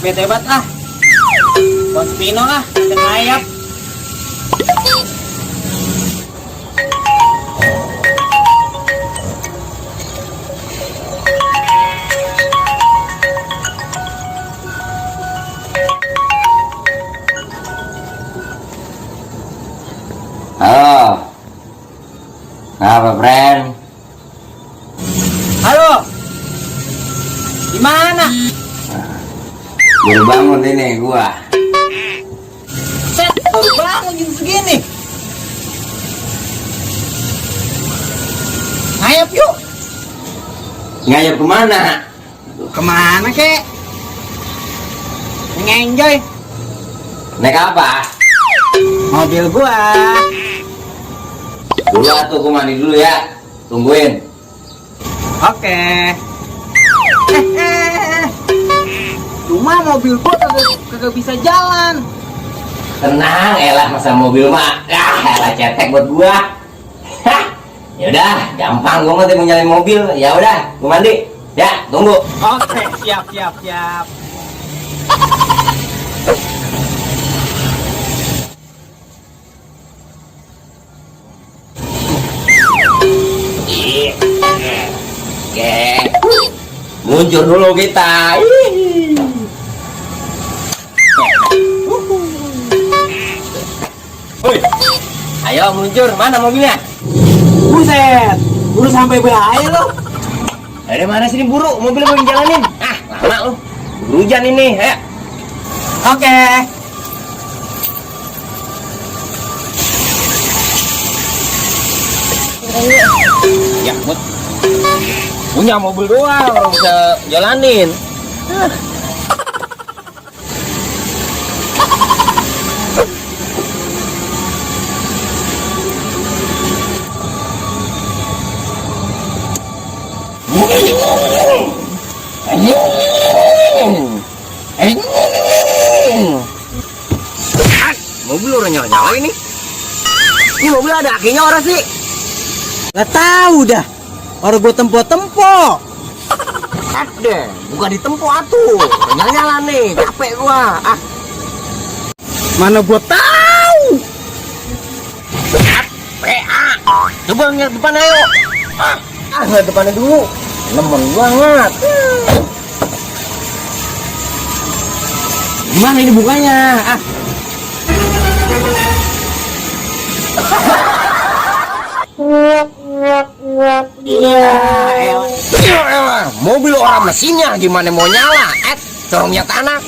bete banget ah. Konspino ah, ngayap. Halo. Apa, friend? Halo. Gimana? Baru bangun ini gua. Set, baru bangun jam segini. Ngayap yuk. Ngayap kemana? Kemana kek? Nge-enjoy. Naik apa? Mobil gua. Dulu atuh gua mandi dulu ya. Tungguin. Oke. Cuma mobil gua kagak bisa jalan. Tenang, elah masa mobil mah. Elah cetek buat gua. Hah. Ya udah, gampang gua nanti mau nyalain mobil. Ya udah, gua mandi. Ya, tunggu. Oke, siap. Oke. Muncul dulu kita. Woi. Ayo muncul, mana mobilnya? Buset, udah sampai bahaya lo. Dari mana sini buru? Mobil mau jalanin. Ah, lama lu. Hujan ini, ayo. Oke. Ya, buat punya mobil doang, orang bisa jalanin. Mobil udah nyala-nyala ini. Ini mobil ada akinya orang sih. Gak tahu dah. Orang gue tempo. Ada, bukan di tempo atuh. Nyala-nyala nih, capek gua. Ah, Mana gue tahu. PA. Coba ngeliat depan ayo. Ngeliat depannya dulu. Nemen banget. Gimana ini bukanya? Mobil orang mesinnya gimana mau nyala? Corongnya tanah.